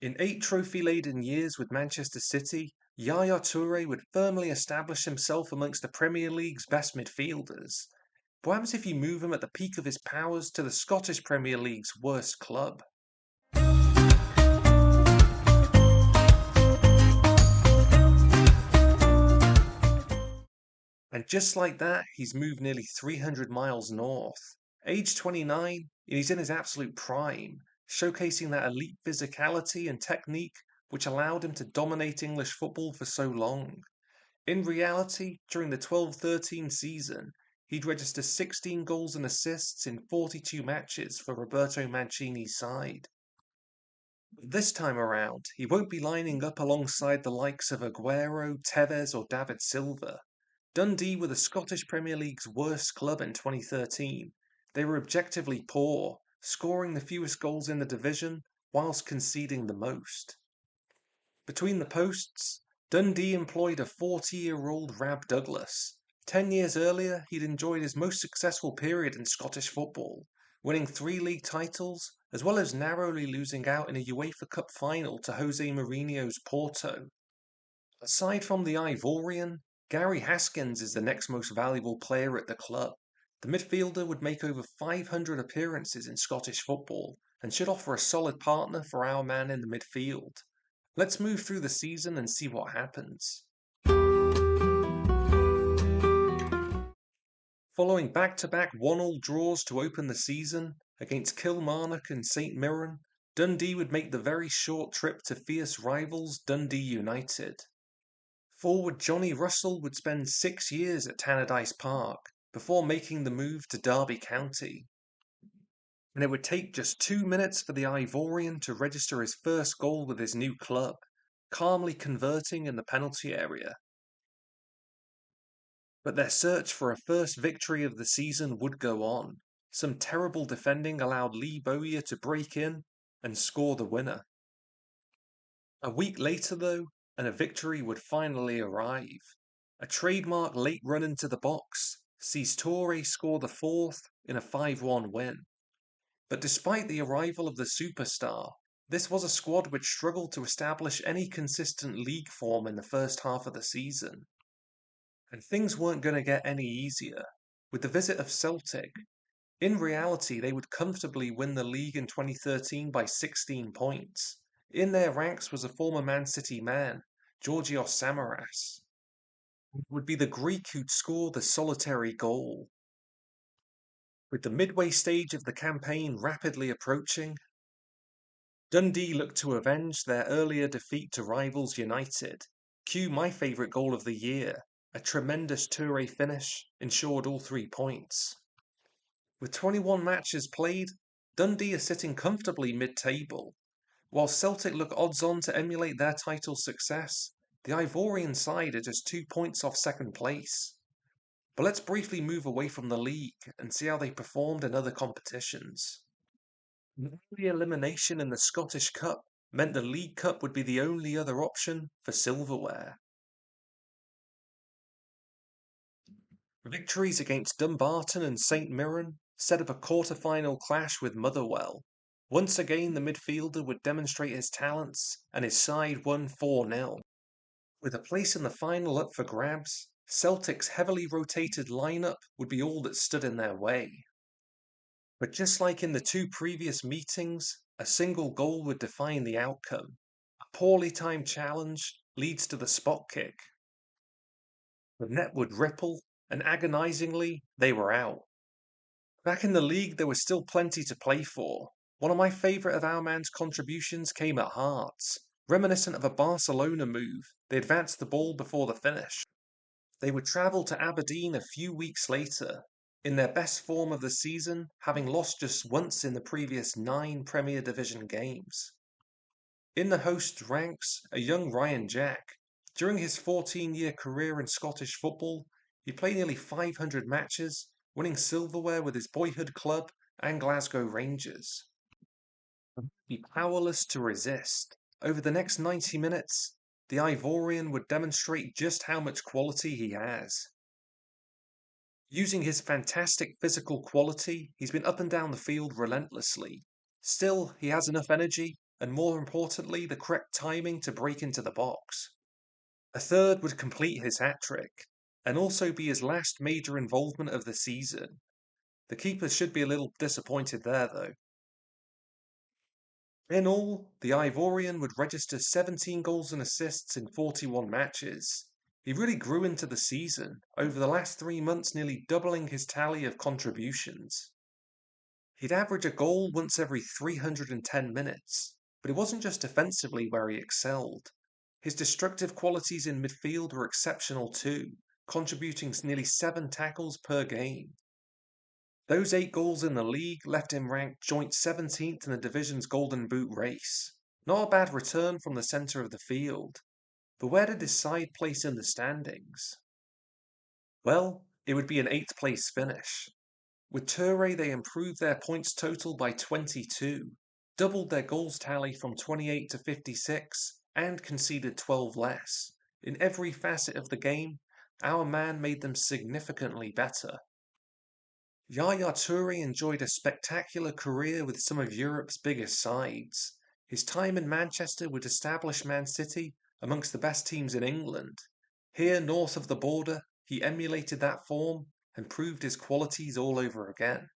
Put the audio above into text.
In 8 trophy-laden years with Manchester City, Yaya Toure would firmly establish himself amongst the Premier League's best midfielders. What happens if you move him at the peak of his powers to the Scottish Premier League's worst club? And just like that, he's moved nearly 300 miles north. Age 29, and he's in his absolute prime, showcasing that elite physicality and technique which allowed him to dominate English football for so long. In reality, during the 12-13 season, he'd register 16 goals and assists in 42 matches for Roberto Mancini's side. But this time around, he won't be lining up alongside the likes of Aguero, Tevez or David Silva. Dundee were the Scottish Premier League's worst club in 2013. They were objectively poor, scoring the fewest goals in the division whilst conceding the most. Between the posts, Dundee employed a 40-year-old Rab Douglas. 10 years earlier, he'd enjoyed his most successful period in Scottish football, winning 3 league titles, as well as narrowly losing out in a UEFA Cup final to Jose Mourinho's Porto. Aside from the Ivorian, Gary Haskins is the next most valuable player at the club. The midfielder would make over 500 appearances in Scottish football and should offer a solid partner for our man in the midfield. Let's move through the season and see what happens. Following back-to-back 1-1 draws to open the season against Kilmarnock and St Mirren, Dundee would make the very short trip to fierce rivals Dundee United. Forward Johnny Russell would spend 6 years at Tannadice Park before making the move to Derby County. And it would take just 2 minutes for the Ivorian to register his first goal with his new club, calmly converting in the penalty area. But their search for a first victory of the season would go on. Some terrible defending allowed Lee Bowyer to break in and score the winner. A week later, though, and a victory would finally arrive. A trademark late run into the box sees Toure score the fourth in a 5-1 win. But despite the arrival of the superstar, this was a squad which struggled to establish any consistent league form in the first half of the season. And things weren't going to get any easier. With the visit of Celtic, in reality they would comfortably win the league in 2013 by 16 points. In their ranks was a former Man City man, Georgios Samaras. It would be the Greek who'd score the solitary goal. With the midway stage of the campaign rapidly approaching, Dundee looked to avenge their earlier defeat to rivals United. Cue my favourite goal of the year, a tremendous Toure finish, ensured all 3 points. With 21 matches played, Dundee are sitting comfortably mid-table. While Celtic look odds-on to emulate their title success, the Ivorian side are just 2 points off second place. But let's briefly move away from the league and see how they performed in other competitions. An early elimination in the Scottish Cup meant the League Cup would be the only other option for silverware. Victories against Dumbarton and St Mirren set up a quarter-final clash with Motherwell. Once again the midfielder would demonstrate his talents and his side won 4-0. With a place in the final up for grabs, Celtic's heavily rotated lineup would be all that stood in their way. But just like in the 2 previous meetings, a single goal would define the outcome. A poorly timed challenge leads to the spot kick. The net would ripple, and agonisingly, they were out. Back in the league, there was still plenty to play for. One of my favourite of our man's contributions came at Hearts. Reminiscent of a Barcelona move, they advanced the ball before the finish. They would travel to Aberdeen a few weeks later, in their best form of the season, having lost just once in the previous 9 Premier Division games. In the host ranks, a young Ryan Jack. During his 14-year career in Scottish football, he played nearly 500 matches, winning silverware with his boyhood club and Glasgow Rangers. He would be powerless to resist. Over the next 90 minutes, the Ivorian would demonstrate just how much quality he has. Using his fantastic physical quality, he's been up and down the field relentlessly. Still, he has enough energy and more importantly, the correct timing to break into the box. A third would complete his hat-trick, and also be his last major involvement of the season. The keeper should be a little disappointed there, though. In all, the Ivorian would register 17 goals and assists in 41 matches. He really grew into the season, over the last 3 months nearly doubling his tally of contributions. He'd average a goal once every 310 minutes, but it wasn't just defensively where he excelled. His destructive qualities in midfield were exceptional too, contributing nearly 7 tackles per game. Those 8 goals in the league left him ranked joint 17th in the division's Golden Boot race. Not a bad return from the centre of the field. But where did his side place in the standings? Well, it would be an 8th place finish. With Toure, they improved their points total by 22, doubled their goals tally from 28 to 56, and conceded 12 less. In every facet of the game, our man made them significantly better. Yaya Toure enjoyed a spectacular career with some of Europe's biggest sides. His time in Manchester would establish Man City amongst the best teams in England. Here, north of the border, he emulated that form and proved his qualities all over again.